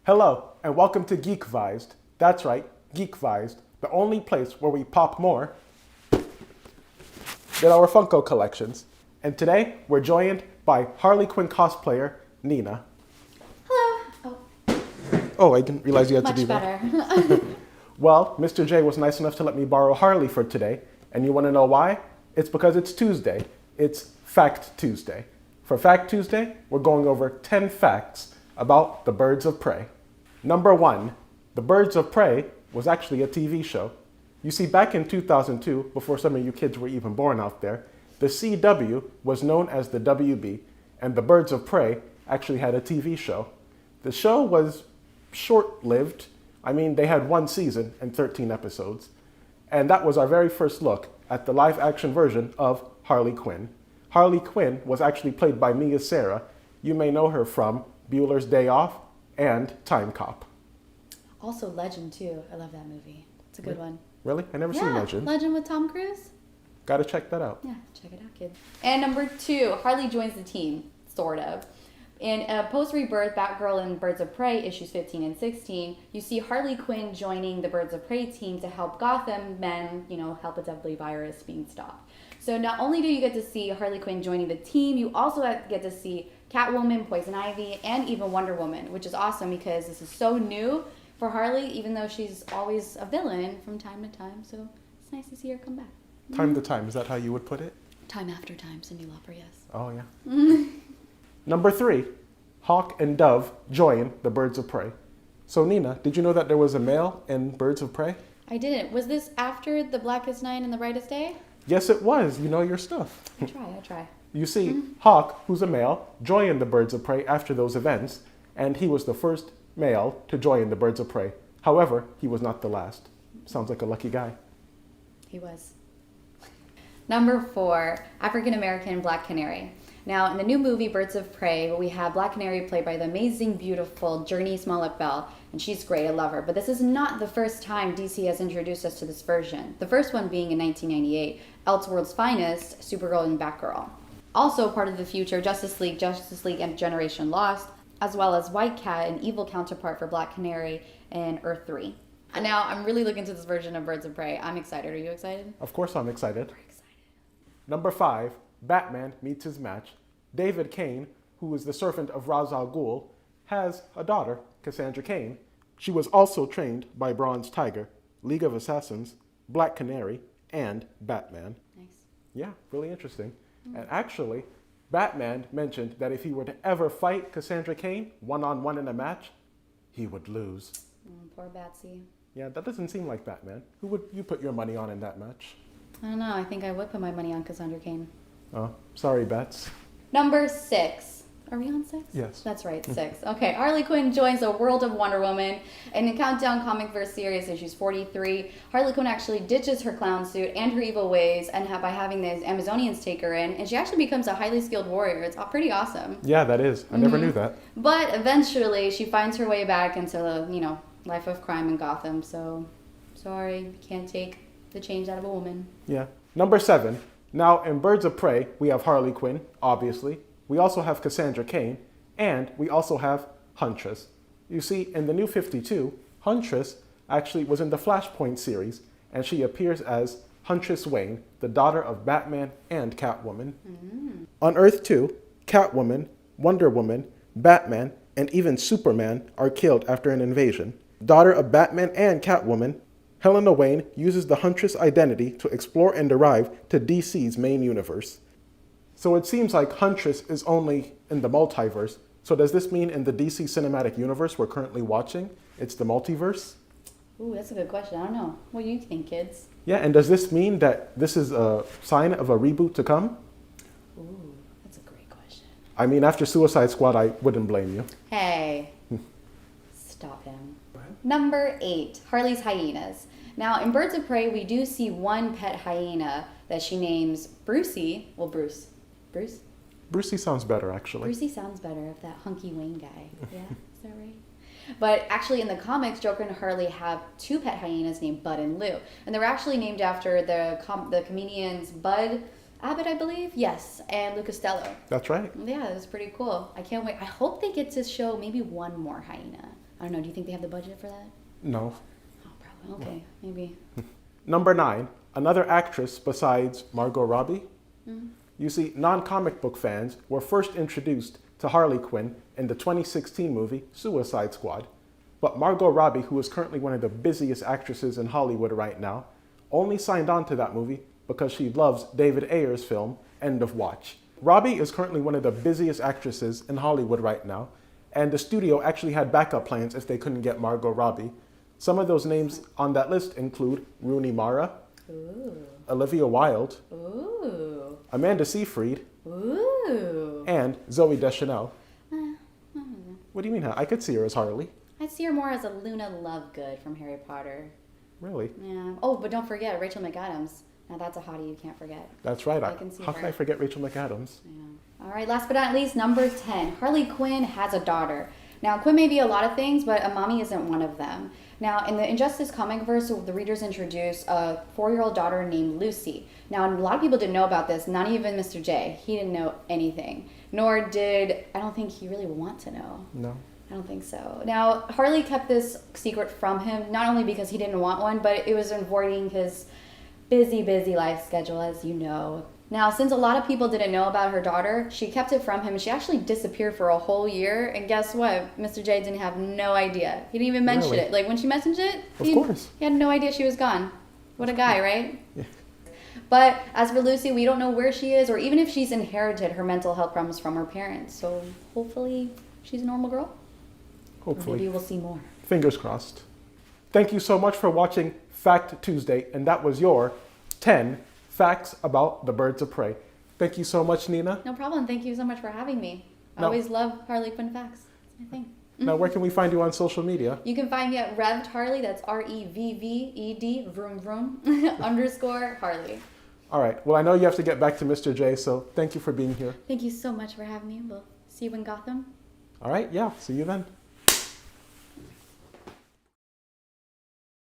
Hello, and welcome to Geekvised. That's right, Geekvised, the only place where we pop more than our Funko collections. And today, we're joined by Harley Quinn cosplayer, Nina. Hello. Oh, I didn't realize you had to Much do better. that. Well, Mr. J was nice enough to let me borrow Harley for today. And you want to know why? It's because it's Tuesday. It's Fact Tuesday. For Fact Tuesday, we're going over 10 facts about the Birds of Prey. Number 1, The Birds of Prey was actually a TV show. You see, back in 2002, before some of you kids were even born out there, the CW was known as the WB, and the Birds of Prey actually had a TV show. The show was short-lived. I mean, they had one season and 13 episodes. And that was our very first look at the live-action version of Harley Quinn. Harley Quinn was actually played by Mia Sara. You may know her from Bueller's Day Off and Time Cop. Also Legend too. I love that movie. It's a good one. Really? I never seen Legend. Legend with Tom Cruise. Gotta check that out. Yeah, check it out, kids. And number 2, Harley joins the team, sort of. In post-rebirth Batgirl and Birds of Prey, issues 15 and 16, you see Harley Quinn joining the Birds of Prey team to help Gotham men, help a deadly virus being stopped. So not only do you get to see Harley Quinn joining the team, you also get to see Catwoman, Poison Ivy, and even Wonder Woman, which is awesome because this is so new for Harley, even though she's always a villain from time to time. So it's nice to see her come back. Time to time, is that how you would put it? Time after time, Cyndi Lauper, yes. Oh, yeah. Number 3, Hawk and Dove join the Birds of Prey. So, Nina, did you know that there was a male in Birds of Prey? I didn't. Was this after The Blackest Night and The Brightest Day? Yes, it was. You know your stuff. I try. You see, Hawk, who's a male, joined the Birds of Prey after those events, and he was the first male to join the Birds of Prey. However, he was not the last. Sounds like a lucky guy. He was. Number 4, African American Black Canary. Now, in the new movie Birds of Prey, we have Black Canary played by the amazing, beautiful Journey Smollett-Bell, and she's great, I love her. But this is not the first time DC has introduced us to this version. The first one being in 1998, Elseworld's Finest, Supergirl and Batgirl. Also part of the future, Justice League and Generation Lost, as well as White Cat, an evil counterpart for Black Canary in Earth 3. And now I'm really looking to this version of Birds of Prey. I'm excited. Are you excited? Of course I'm excited. We're excited. Number 5, Batman meets his match. David Kane, who is the servant of Ra's al Ghul, has a daughter, Cassandra Cain. She was also trained by Bronze Tiger, League of Assassins, Black Canary, and Batman. Nice. Yeah, really interesting. And actually, Batman mentioned that if he were to ever fight Cassandra Cain one-on-one in a match, he would lose. Poor Batsy. Yeah, that doesn't seem like Batman. Who would you put your money on in that match? I don't know. I think I would put my money on Cassandra Cain. Oh, sorry, Bats. Number 6. Are we on 6? Yes. That's right, 6. Okay, Harley Quinn joins the world of Wonder Woman. In the Countdown Comic Verse series, issues 43, Harley Quinn actually ditches her clown suit and her evil ways and by having the Amazonians take her in, and she actually becomes a highly skilled warrior. It's pretty awesome. Yeah, that is. I never knew that. But eventually, she finds her way back into the, life of crime in Gotham. So, sorry, can't take the change out of a woman. Yeah. Number 7. Now, in Birds of Prey, we have Harley Quinn, obviously. We also have Cassandra Cain, and we also have Huntress. You see, in the New 52, Huntress actually was in the Flashpoint series, and she appears as Huntress Wayne, the daughter of Batman and Catwoman. On Earth 2, Catwoman, Wonder Woman, Batman, and even Superman are killed after an invasion. Daughter of Batman and Catwoman, Helena Wayne uses the Huntress identity to explore and arrive to DC's main universe. So it seems like Huntress is only in the multiverse. So does this mean in the DC cinematic universe we're currently watching, it's the multiverse? Ooh, that's a good question. I don't know. What do you think, kids? Yeah, and does this mean that this is a sign of a reboot to come? Ooh, that's a great question. I mean, after Suicide Squad, I wouldn't blame you. Hey, stop him. Number 8, Harley's Hyenas. Now, in Birds of Prey, we do see one pet hyena that she names Brucey. Well, Bruce. Brucey sounds better, actually. Brucey sounds better of that hunky Wayne guy. Yeah, is that right? But actually, in the comics, Joker and Harley have 2 pet hyenas named Bud and Lou. And they're actually named after the comedians Bud Abbott, I believe. Yes, and Lou Costello. That's right. Yeah, it was pretty cool. I can't wait. I hope they get to show maybe one more hyena. I don't know. Do you think they have the budget for that? No. Oh, probably. Okay, maybe. Number 9, another actress besides Margot Robbie. You see, non-comic book fans were first introduced to Harley Quinn in the 2016 movie Suicide Squad. But Margot Robbie, who is currently one of the busiest actresses in Hollywood right now, only signed on to that movie because she loves David Ayer's film, End of Watch. Robbie is currently one of the busiest actresses in Hollywood right now, and the studio actually had backup plans if they couldn't get Margot Robbie. Some of those names on that list include Rooney Mara, Ooh. Olivia Wilde, Ooh. Amanda Seyfried, Ooh. and Zooey Deschanel. What do you mean? I could see her as Harley. I'd see her more as a Luna Lovegood from Harry Potter. Really? Yeah. Oh, but don't forget Rachel McAdams. Now that's a hottie you can't forget. That's right. I can see How her. can I forget Rachel McAdams? Yeah. All right, last but not least, number 10. Harley Quinn has a daughter. Now, Quinn may be a lot of things, but a mommy isn't one of them. Now, in the Injustice comic verse, the readers introduce a 4-year-old daughter named Lucy. Now, a lot of people didn't know about this, not even Mr. J. He didn't know anything. Nor did, I don't think he really would want to know. No. I don't think so. Now, Harley kept this secret from him, not only because he didn't want one, but it was avoiding his busy life schedule, as you know. Now, since a lot of people didn't know about her daughter, she kept it from him, and she actually disappeared for a whole year. And guess what? Mr. J didn't have no idea. He didn't even mention Really? it. Like, when she mentioned it, Of course. he had no idea she was gone. What a guy, right? Yeah. But as for Lucy, we don't know where she is, or even if she's inherited her mental health problems from her parents. So hopefully she's a normal girl. Hopefully. Maybe we'll see more. Fingers crossed. Thank you so much for watching Fact Tuesday, and that was your 10 facts about the birds of prey. Thank you so much, Nina. No problem. Thank you so much for having me. I No. always love Harley Quinn facts. It's my thing. Now, where can we find you on social media? You can find me at Revved Harley. That's REVVED, vroom vroom, _ Harley. All right. Well, I know you have to get back to Mr. J, so thank you for being here. Thank you so much for having me. We'll see you in Gotham. All right. Yeah. See you then.